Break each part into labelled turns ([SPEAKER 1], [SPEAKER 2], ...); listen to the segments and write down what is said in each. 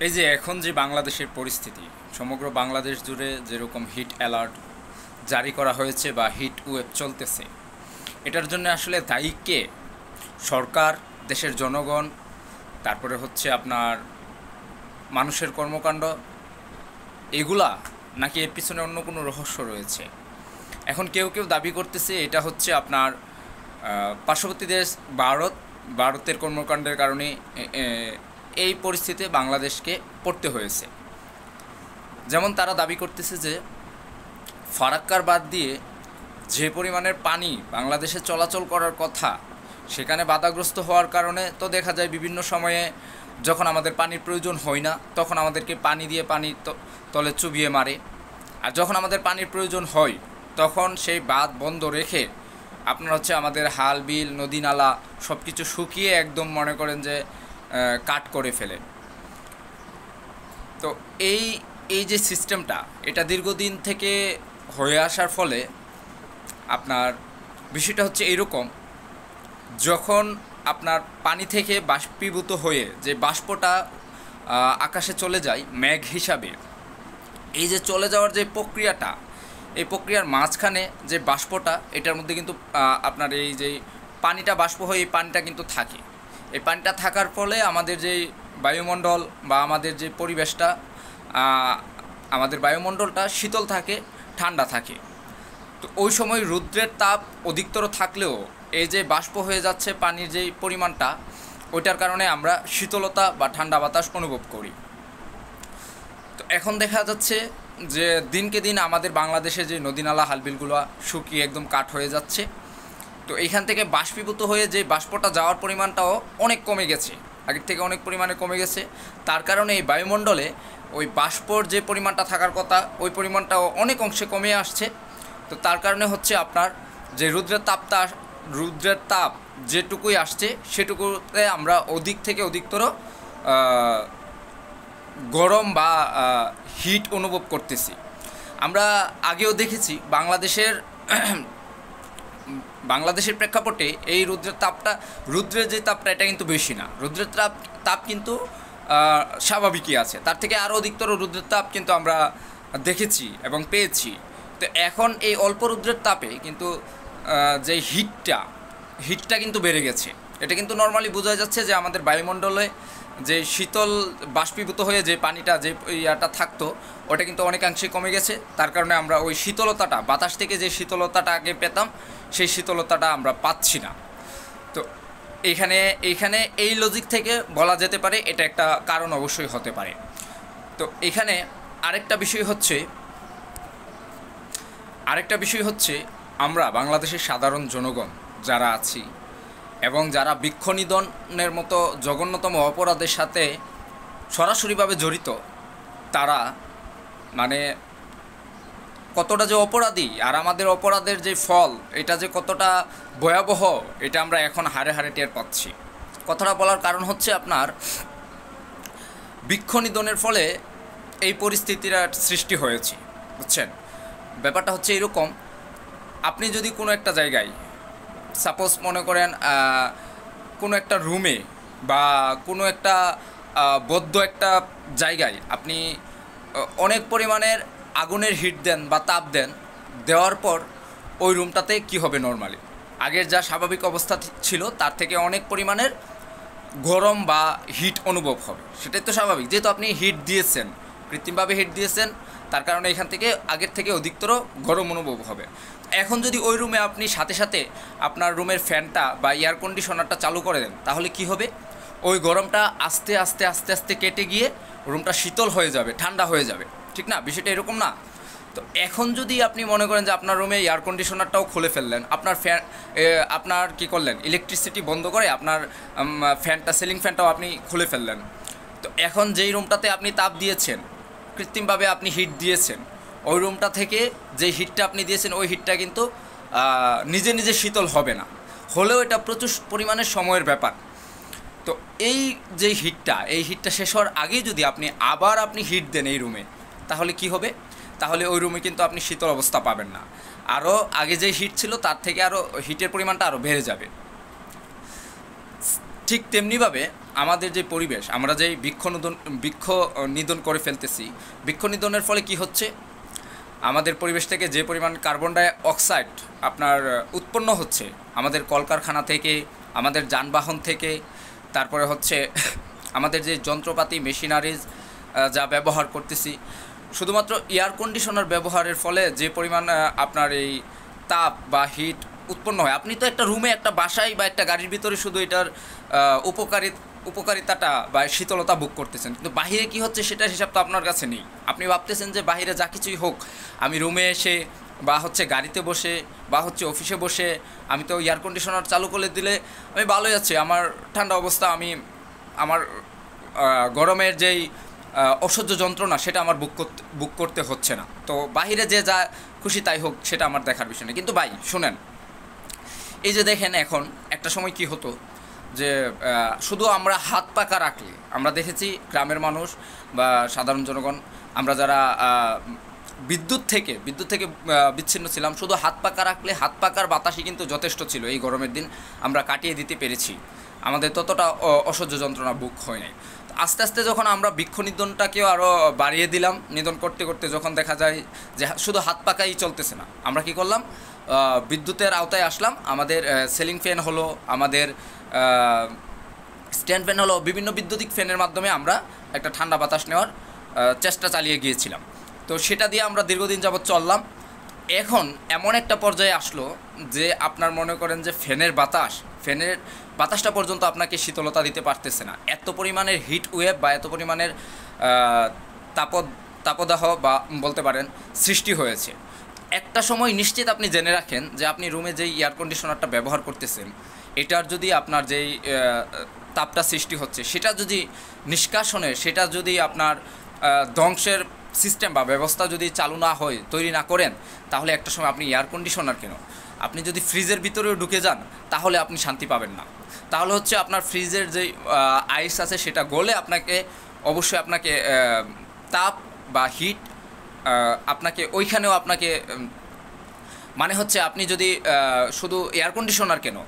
[SPEAKER 1] এই যে এখন যে বাংলাদেশের পরিস্থিতি, সমগ্র বাংলাদেশ জুড়ে যেরকম হিট অ্যালার্ট জারি করা হয়েছে বা হিট ওয়েভ চলতেছে, এটার জন্য আসলে দায়ী কে? সরকার, দেশের জনগণ, তারপরে হচ্ছে আপনার মানুষের কর্মকাণ্ড, এগুলা, নাকি এর পিছনে অন্য কোনো রহস্য রয়েছে? এখন কেউ কেউ দাবি করতেছে এটা হচ্ছে আপনার পার্শ্ববর্তী দেশ ভারতের কর্মকাণ্ডের কারণে এই পরিস্থিতিতে বাংলাদেশকে পড়তে হয়েছে। যেমন তারা দাবি করতেছে যে ফারাক্কার বাদ দিয়ে যে পরিমাণের পানি বাংলাদেশে চলাচল করার কথা, সেখানে বাধাগ্রস্ত হওয়ার কারণে তো দেখা যায় বিভিন্ন সময়ে যখন আমাদের পানির প্রয়োজন হয় না, তখন আমাদেরকে পানি দিয়ে পানির তলে চুবিয়ে মারে। আর যখন আমাদের পানির প্রয়োজন হয়, তখন সেই বাঁধ বন্ধ রেখে আপনার হচ্ছে আমাদের হাল বিল নদী নালা সব কিছু শুকিয়ে একদম মনে করেন যে কাট করে ফেলে। তো এই এই যে সিস্টেমটা, এটা দীর্ঘদিন থেকে হয়ে আসার ফলে আপনার বিষয়টা হচ্ছে এইরকম, যখন আপনার পানি থেকে বাষ্পীভূত হয়ে যে বাষ্পটা আকাশে চলে যায় মেঘ হিসাবে, এই যে চলে যাওয়ার যে প্রক্রিয়াটা, এই প্রক্রিয়ার মাঝখানে যে বাষ্পটা, এটার মধ্যে কিন্তু আপনার এই যে পানিটা বাষ্প হয়ে এই পানিটা কিন্তু থাকে। এই পানিটা থাকার ফলে আমাদের যে বায়ুমণ্ডল বা আমাদের যে পরিবেশটা, আমাদের বায়ুমণ্ডলটা শীতল থাকে, ঠান্ডা থাকে। তো ওই সময় রৌদ্রের তাপ অধিকতর থাকলেও এই যে বাষ্প হয়ে যাচ্ছে পানির যেই পরিমাণটা, ওইটার কারণে আমরা শীতলতা বা ঠান্ডা বাতাস অনুভব করি। তো এখন দেখা যাচ্ছে যে দিনকে দিন আমাদের বাংলাদেশে যে নদীনালা হালবিলগুলো শুকিয়ে একদম কাঠ হয়ে যাচ্ছে। তো এইখান থেকে বাষ্পীভূত হয়ে যে বাষ্পটা যাওয়ার পরিমাণটাও অনেক কমে গেছে, আগের থেকে অনেক পরিমাণে কমে গেছে। তার কারণে এই বায়ুমণ্ডলে ওই বাষ্পর যে পরিমাণটা থাকার কথা, ওই পরিমাণটাও অনেক অংশে কমে আসছে। তো তার কারণে হচ্ছে আপনার যে রৌদ্রের তাপ যেটুকুই আসছে, সেটুকুতে আমরা অধিক থেকে অধিকতর গরম বা হিট অনুভব করতেছি। আমরা আগেও দেখেছি বাংলাদেশের প্রেক্ষাপটে এই রৌদ্রের যে তাপটা, এটা কিন্তু বেশি না। রৌদ্রের তাপ কিন্তু স্বাভাবিকই আছে, তার থেকে আরও অধিকতর রৌদ্রের তাপ কিন্তু আমরা দেখেছি এবং পেয়েছি। তো এখন এই অল্প রৌদ্রের তাপে কিন্তু যে হিটটা কিন্তু বেড়ে গেছে। এটা কিন্তু নর্মালি বোঝা যাচ্ছে যে আমাদের বায়ুমণ্ডলে যে শীতল বাষ্পীভূত হয়ে যে পানিটা, যে ইয়াটা থাকতো, ওটা কিন্তু অনেকাংশে কমে গেছে। তার কারণে আমরা ওই শীতলতাটা, বাতাস থেকে যে শীতলতাটা আগে পেতাম, সেই শীতলতাটা আমরা পাচ্ছি না। তো এইখানে এই লজিক থেকে বলা যেতে পারে এটা একটা কারণ অবশ্যই হতে পারে। তো এখানে আরেকটা বিষয় হচ্ছে আমরা বাংলাদেশের সাধারণ জনগণ যারা আছি এবং যারা বৃক্ষ নিধনের মতো জঘন্যতম অপরাধের সাথে সরাসরিভাবে জড়িত, তারা মানে কতটা যে অপরাধী, আর আমাদের অপরাধের যে ফল, এটা যে কতটা ভয়াবহ, এটা আমরা এখন হাড়ে হাড়ে টের পাচ্ছি। কথাটা বলার কারণ হচ্ছে আপনার বৃক্ষ নিধনের ফলে এই পরিস্থিতির সৃষ্টি হয়েছে, বুঝছেন? ব্যাপারটা হচ্ছে এরকম, আপনি যদি কোনো একটা জায়গায়, সাপোজ মনে করেন কোনো একটা রুমে বা কোনো একটা বদ্ধ একটা জায়গায় আপনি অনেক পরিমাণের আগুনের হিট দেন বা তাপ দেওয়ার পর ওই রুমটাতে কি হবে? নর্মালি আগের যা স্বাভাবিক অবস্থা ছিল তার থেকে অনেক পরিমাণের গরম বা হিট অনুভব হবে। সেটাই তো স্বাভাবিক, যেহেতু আপনি হিট দিয়েছেন, কৃত্রিমভাবে হিট দিয়েছেন, তার কারণে এখান থেকে আগের থেকে অধিকতর গরম অনুভব হবে। এখন যদি ওই রুমে আপনি সাথে সাথে আপনার রুমের ফ্যানটা বা এয়ার কন্ডিশনারটা চালু করে দেন, তাহলে কি হবে? ওই গরমটা আস্তে আস্তে আস্তে আস্তে কেটে গিয়ে রুমটা শীতল হয়ে যাবে, ঠান্ডা হয়ে যাবে, ঠিক না? বিষয়টা এরকম না? তো এখন যদি আপনি মনে করেন যে আপনার রুমে এয়ার কন্ডিশনারটাও খুলে ফেললেন, আপনার কি করলেন, ইলেকট্রিসিটি বন্ধ করে আপনার ফ্যানটা, সিলিং ফ্যানটাও আপনি খুলে ফেললেন। তো এখন যেই রুমটাতে আপনি তাপ দিয়েছেন, কৃত্রিমভাবে আপনি হিট দিয়েছেন, ওই রুমটা থেকে যে হিটটা আপনি দিয়েছেন, ওই হিটটা কিন্তু নিজে নিজে শীতল হবে না, হলেও এটা প্রচুর পরিমাণের সময়ের ব্যাপার। তো এই যে হিটটা শেষ হওয়ার আগেই যদি আপনি হিট দেন এই রুমে, তাহলে কি হবে? তাহলে ওই রুমে কিন্তু আপনি শীতল অবস্থা পাবেন না, আরও আগে যে হিট ছিল তার থেকে আরও হিটের পরিমাণটা আরও বেড়ে যাবে। ঠিক তেমনিভাবে আমাদের যে পরিবেশ, আমরা যেই বৃক্ষ নিধন করে ফেলতেছি, বৃক্ষ নিধনের ফলে কি হচ্ছে, আমাদের পরিবেশ থেকে যে পরিমাণ কার্বন ডাই অক্সাইড আপনার উৎপন্ন হচ্ছে আমাদের কলকারখানা থেকে, আমাদের যানবাহন থেকে, তারপরে হচ্ছে আমাদের যে যন্ত্রপাতি মেশিনারিজ যা ব্যবহার করতেছি, শুধুমাত্র এয়ার কন্ডিশনার ব্যবহারের ফলে যে পরিমাণ আপনার এই তাপ বা হিট উৎপন্ন হয়, আপনি তো একটা রুমে, একটা বাসায় বা একটা গাড়ির ভিতরে শুধু এটার উপকারিতাটা বা শীতলতা ভোগ করতেছেন, কিন্তু বাহিরে কি হচ্ছে সেটার হিসাব তো আপনার কাছে নেই। আপনি ভাবতেছেন যে বাহিরে যা কিছুই হোক, আমি রুমে এসে বা হচ্ছে গাড়িতে বসে বা হচ্ছে অফিসে বসে আমি তো এয়ার কন্ডিশনার চালু করে দিলে আমি ভালোই আছি, আমার ঠান্ডা অবস্থা, আমার গরমের যেই অসহ্য যন্ত্রণা সেটা আমার বুক করতে হচ্ছে না। তো বাহিরে যে যা খুশি তাই হোক, সেটা আমার দেখার বিষয় নেই। কিন্তু ভাই শুনেন, এই যে দেখেন এখন একটা সময় কি হতো যে শুধু আমরা হাত পাকা রাখলে, আমরা দেখেছি গ্রামের মানুষ বা সাধারণ জনগণ, আমরা যারা বিদ্যুৎ থেকে বিচ্ছিন্ন ছিলাম, শুধু হাত পাকা রাখলে হাত পাকার বাতাসই কিন্তু যথেষ্ট ছিল। এই গরমের দিন আমরা কাটিয়ে দিতে পেরেছি, আমাদের ততটা অসহ্য যন্ত্রণা বুক হয় নাই। আস্তে আস্তে যখন আমরা বৃক্ষ নিধনটাকেও আরও বাড়িয়ে দিলাম, নিধন করতে করতে যখন দেখা যায় যে শুধু হাত পাকাই চলতেছে না, আমরা কি করলাম, বিদ্যুতের আওতায় আসলাম। আমাদের সিলিং ফ্যান হলো, আমাদের স্ট্যান্ড ফ্যান হলো, বিভিন্ন বৈদ্যুতিক ফ্যানের মাধ্যমে আমরা একটা ঠান্ডা বাতাস নেওয়ার চেষ্টা চালিয়ে গিয়েছিলাম। তো সেটা দিয়ে আমরা দীর্ঘদিন যাবৎ চললাম। এখন এমন একটা পর্যায়ে আসলো যে আপনার মনে করেন যে ফ্যানের বাতাসটা পর্যন্ত আপনাকে শীতলতা দিতে পারতেছে না। এত পরিমাণের হিট ওয়েভ বা এত পরিমাণের তাপদাহ বা বলতে পারেন সৃষ্টি হয়েছে। একটা সময় নিশ্চিত আপনি জেনে রাখেন যে আপনি রুমে যেই এয়ার কন্ডিশনারটা ব্যবহার করতেছেন, এটার যদি আপনার যেই তাপটা সৃষ্টি হচ্ছে সেটা যদি নিষ্কাশনের, সেটা যদি আপনার ধ্বংসের সিস্টেম বা ব্যবস্থা যদি চালু না হয়, তৈরি না করেন, তাহলে একটা সময় আপনি এয়ার কন্ডিশনার কেন, আপনি যদি ফ্রিজের ভিতরেও ঢুকে যান তাহলে আপনি শান্তি পাবেন না। তাহলে হচ্ছে আপনার ফ্রিজের যে আইস আছে সেটা গলে অবশ্যই আপনাকে তাপ বা হিট ওইখানেও আপনাকে মানে হচ্ছে আপনি যদি শুধু এয়ার কন্ডিশনার কেন,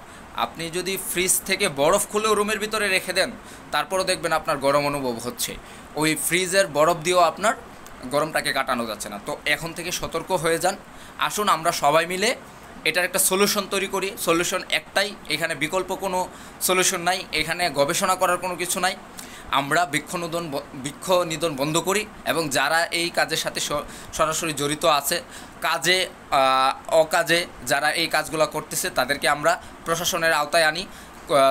[SPEAKER 1] আপনি যদি ফ্রিজ থেকে বরফ খুলেও রুমের ভিতরে রেখে দেন, তারপরও দেখবেন আপনার গরম অনুভব হচ্ছে। ওই ফ্রিজের বরফ দিয়েও আপনার গরমটাকে কাটানো যাচ্ছে না। তো এখন থেকে সতর্ক হয়ে যান। আসুন আমরা সবাই মিলে এটার একটা সলিউশন তৈরি করি। সলিউশন একটাই, এখানে বিকল্প কোনো সলিউশন নাই, এখানে গবেষণা করার কোনো কিছু নাই। আমরা বৃক্ষ নিধন বন্ধ করি এবং যারা এই কাজের সাথে সরাসরি জড়িত আছে, কাজে অকাজে যারা এই কাজগুলো করতেছে, তাদেরকে আমরা প্রশাসনের আওতায় আনি,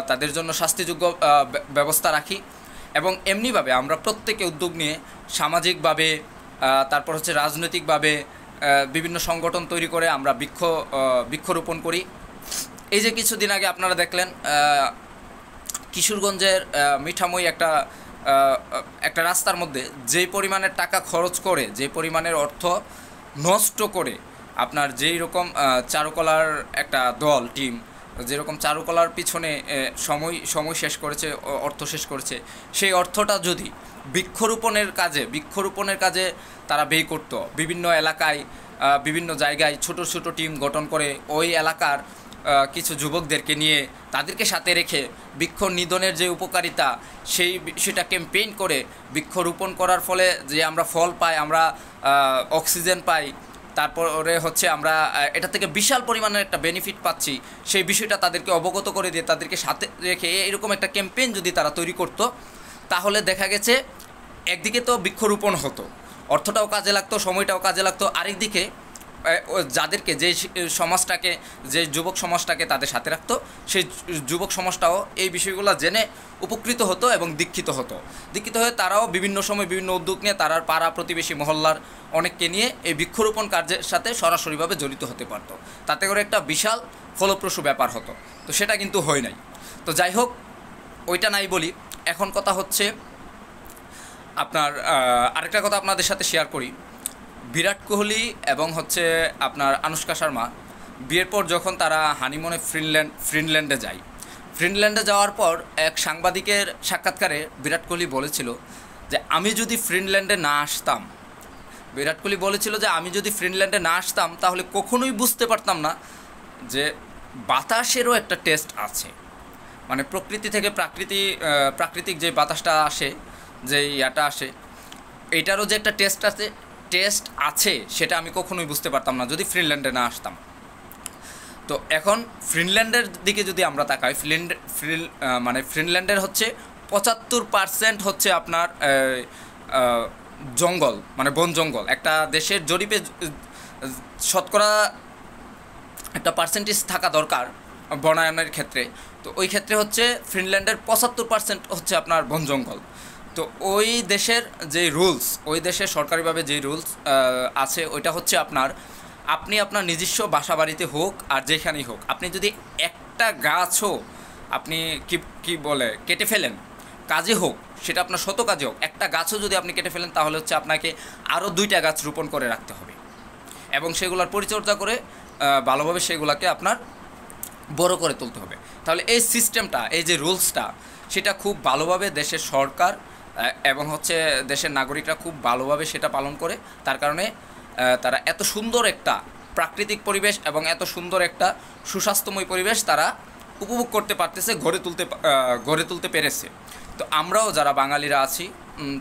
[SPEAKER 1] তাদের জন্য শাস্তিযোগ্য ব্যবস্থা রাখি। এবং এমনিভাবে আমরা প্রত্যেকে উদ্যোগ নিয়ে সামাজিকভাবে, তারপর হচ্ছে রাজনৈতিকভাবে বিভিন্ন সংগঠন তৈরি করে আমরা বৃক্ষরোপণ করি। এই যে কিছুদিন আগে আপনারা দেখলেন কিশোরগঞ্জের মিঠামই একটা রাস্তার মধ্যে যে পরিমাণের টাকা খরচ করে, যে পরিমাণের অর্থ নষ্ট করে আপনার যেই রকম চারুকলার একটা দল টিম যেরকম চারুকলার পিছনে সময় শেষ করেছে, অর্থ শেষ করেছে, সেই অর্থটা যদি বৃক্ষরোপণের কাজে তারা ব্যয় করত, বিভিন্ন এলাকায় বিভিন্ন জায়গায় ছোট ছোট টিম গঠন করে ওই এলাকার কিছু যুবকদেরকে নিয়ে তাদেরকে সাথে রেখে বৃক্ষ নিধনের যে উপকারিতা সেই বিষয়টা ক্যাম্পেইন করে বৃক্ষরোপণ করার ফলে যে আমরা ফল পাই, আমরা অক্সিজেন পাই, তারপরে হচ্ছে আমরা এটা থেকে বিশাল পরিমাণের একটা বেনিফিট পাচ্ছি, সেই বিষয়টা তাদেরকে অবগত করে দিয়ে তাদেরকে সাথে রেখে এরকম একটা ক্যাম্পেইন যদি তারা তৈরি করতো, তাহলে দেখা গেছে একদিকে তো বৃক্ষরোপণ হতো, অর্থটাও কাজে লাগতো, সময়টাও কাজে লাগতো, আরেকদিকে যাদেরকে যে যুবক সমাজটাকে তাদের সাথে রাখতো, সেই যুবক সমাজটাও এই বিষয়গুলো জেনে উপকৃত হতো এবং দীক্ষিত হয়ে তারাও বিভিন্ন সময় বিভিন্ন উদ্যোগ নিয়ে তারা পাড়া প্রতিবেশী মহল্লার অনেককে নিয়ে এই বৃক্ষরোপণ কার্যের সাথে সরাসরিভাবে জড়িত হতে পারতো। তাতে করে একটা বিশাল ফলপ্রসূ ব্যাপার হতো। তো সেটা কিন্তু হয় নাই। তো যাই হোক, ওইটা নাই বলি। এখন কথা হচ্ছে আপনার আরেকটা কথা আপনাদের সাথে শেয়ার করি। বিরাট কোহলি এবং হচ্ছে আপনার আনুশকা শর্মা বিয়ের পর যখন তারা হানিমুনে ফিনল্যান্ডে যাওয়ার পর এক সাংবাদিকের সাক্ষাৎকারে বিরাট কোহলি বলেছিল যে আমি যদি ফিনল্যান্ডে না আসতাম তাহলে কখনোই বুঝতে পারতাম না যে বাতাসেরও একটা টেস্ট আছে, মানে প্রকৃতি থেকে প্রাকৃতিক যে বাতাসটা আসে, যে ইয়াটা আসে, এইটারও যে একটা টেস্ট আছে সেটা আমি কখনোই বুঝতে পারতাম না যদি ফিনল্যান্ডে না আসতাম। তো এখন ফিনল্যান্ডের দিকে যদি আমরা তাকাই, মানে ফিনল্যান্ডের হচ্ছে 75% হচ্ছে আপনার জঙ্গল, মানে বন জঙ্গল। একটা দেশের জরিপে শতকরা একটা পার্সেন্টেজ থাকা দরকার বনায়নের ক্ষেত্রে। তো ওই ক্ষেত্রে হচ্ছে ফিনল্যান্ডের 75% হচ্ছে আপনার বন জঙ্গল। তো ওই দেশের যে রুলস, ওই দেশের সরকারিভাবে যে রুলস আছে ওইটা হচ্ছে আপনি আপনার নিজস্ব বাসা বাড়িতে হোক আর যেখানেই হোক, আপনি যদি একটা গাছও আপনি কি বলে কেটে ফেলেন, কাজে হোক সেটা আপনার শত কাজে হোক, একটা গাছও যদি আপনি কেটে ফেলেন তাহলে হচ্ছে আপনাকে আরও 2টা গাছ রোপণ করে রাখতে হবে এবং সেগুলোর পরিচর্যা করে ভালোভাবে সেগুলোকে আপনার বড় করে তুলতে হবে। তাহলে এই সিস্টেমটা, এই যে রুলসটা, সেটা খুব ভালোভাবে দেশের সরকার এবং হচ্ছে দেশের নাগরিকরা খুব ভালোভাবে সেটা পালন করে। তার কারণে তারা এত সুন্দর একটা প্রাকৃতিক পরিবেশ এবং এত সুন্দর একটা সুস্বাস্থ্যময় পরিবেশ তারা উপভোগ করতে পারতেছে, গড়ে তুলতে পেরেছে। তো আমরাও যারা বাঙালিরা আছি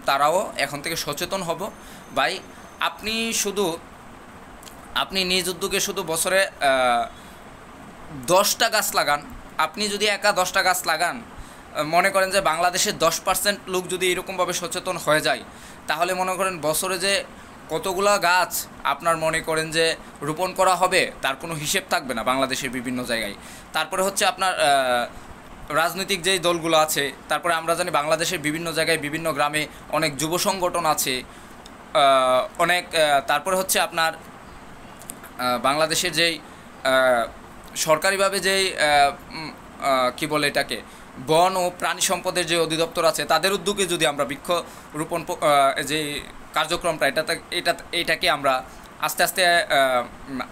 [SPEAKER 1] তারাও এখন থেকে সচেতন হব। ভাই, আপনি নিজ উদ্যোগে শুধু বছরে 10টা গাছ লাগান। আপনি যদি একা 10টা গাছ লাগান, মনে করেন যে বাংলাদেশের 10% লোক যদি এরকমভাবে সচেতন হয়ে যায়, তাহলে মনে করেন বছরে যে কতগুলা গাছ আপনার মনে করেন যে রোপণ করা হবে তার কোনো হিসেব থাকবে না বাংলাদেশের বিভিন্ন জায়গায়। তারপরে হচ্ছে আপনার রাজনৈতিক যেই দলগুলো আছে, তারপরে আমরা জানি বাংলাদেশের বিভিন্ন জায়গায় বিভিন্ন গ্রামে অনেক যুব সংগঠন আছে, তারপরে হচ্ছে আপনার বাংলাদেশের যেই সরকারিভাবে যেই কি বলে এটাকে, বন ও প্রাণী সম্পদের যে অধিদপ্তর আছে, তাদের উদ্যোগে যদি আমরা বৃক্ষরোপণ যে কার্যক্রমটা এটাকে আমরা আস্তে আস্তে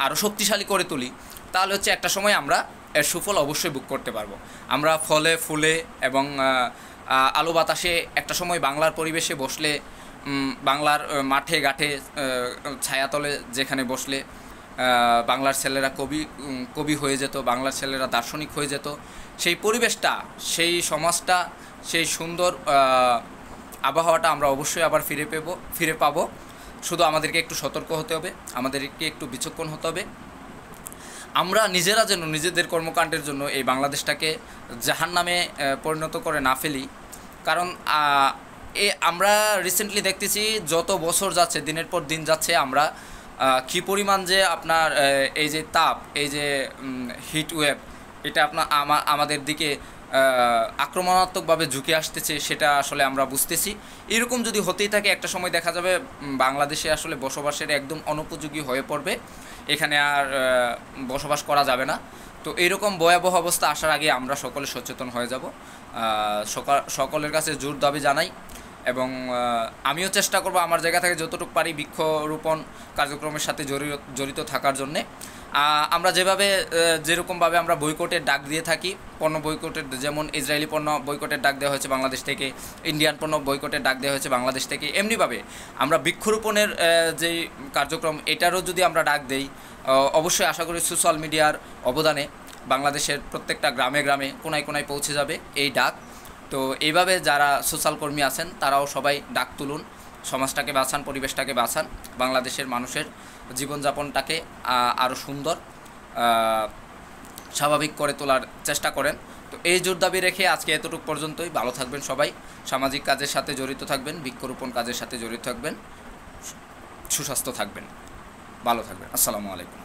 [SPEAKER 1] আরও শক্তিশালী করে তুলি, তাহলে হচ্ছে একটা সময় আমরা এর সুফল অবশ্যই ভোগ করতে পারবো। আমরা ফলে ফুলে এবং আলো বাতাসে একটা সময় বাংলার পরিবেশে বসলে, বাংলার মাঠে ঘাটে ছায়াতলে যেখানে বসলে বাংলার ছেলেরা কবি হয়ে যেত, বাংলার ছেলেরা দার্শনিক হয়ে যেত। সেই পরিবেশটা, সেই সমাজটা, সেই সুন্দর আবহাওয়াটা আমরা অবশ্যই আবার ফিরে পাবো। শুধু আমাদেরকে একটু সতর্ক হতে হবে, আমাদেরকে একটু বিচক্ষণ হতে হবে। আমরা নিজেরা যেন নিজেদের কর্মকাণ্ডের জন্য এই বাংলাদেশটাকে জাহান্নামে পরিণত করে না ফেলি। কারণ আমরা রিসেন্টলি দেখতেছি যত বছর যাচ্ছে, দিনের পর দিন যাচ্ছে, আমরা কী পরিমাণ যে আপনার এই যে তাপ, এই যে হিট ওয়েভ, এটা আমাদের দিকে আক্রমণাত্মকভাবে ঝুঁকে আসতেছে, সেটা আসলে আমরা বুঝতেছি। এরকম যদি হতেই থাকে, একটা সময় দেখা যাবে বাংলাদেশে আসলে বসবাসের একদম অনুপযোগী হয়ে পড়বে, এখানে আর বসবাস করা যাবে না। তো এইরকম ভয়াবহ অবস্থা আসার আগে আমরা সকলে সচেতন হয়ে যাব। সকলের কাছে জোর দাবি জানাই এবং আমিও চেষ্টা করব আমার জায়গা থেকে যতটুকু পারি বৃক্ষরোপণ কার্যক্রমের সাথে জড়িত থাকার জন্যে। আমরা যেরকমভাবে আমরা বয়কটের ডাক দিয়ে থাকি, পণ্য বয়কটের, যেমন ইসরায়েলি পণ্য বয়কটের ডাক দেওয়া হয়েছে বাংলাদেশ থেকে, ইন্ডিয়ান পণ্য বয়কটের ডাক দেওয়া হয়েছে বাংলাদেশ থেকে, এমনিভাবে আমরা বৃক্ষরোপণের যেই কার্যক্রম এটারও যদি আমরা ডাক দেই, অবশ্যই আশা করি সোশ্যাল মিডিয়ার অবদানে বাংলাদেশের প্রত্যেকটা গ্রামে গ্রামে কোনায় কোনায় পৌঁছে যাবে এই ডাক। তো এইভাবে যারা সোশ্যাল কর্মী আছেন তারাও সবাই ডাক তুলুন, সমাজটাকে বাঁচান, পরিবেশটাকে বাঁচান, বাংলাদেশের মানুষের জীবনযাপনটাকে আরও সুন্দর স্বাভাবিক করে তোলার চেষ্টা করেন। তো এই জোর দাবি রেখে আজকে এতটুকু পর্যন্তই। ভালো থাকবেন সবাই, সামাজিক কাজের সাথে জড়িত থাকবেন, বৃক্ষরোপণ কাজের সাথে জড়িত থাকবেন, সুস্বাস্থ্য থাকবেন, ভালো থাকবেন। আসসালামু আলাইকুম।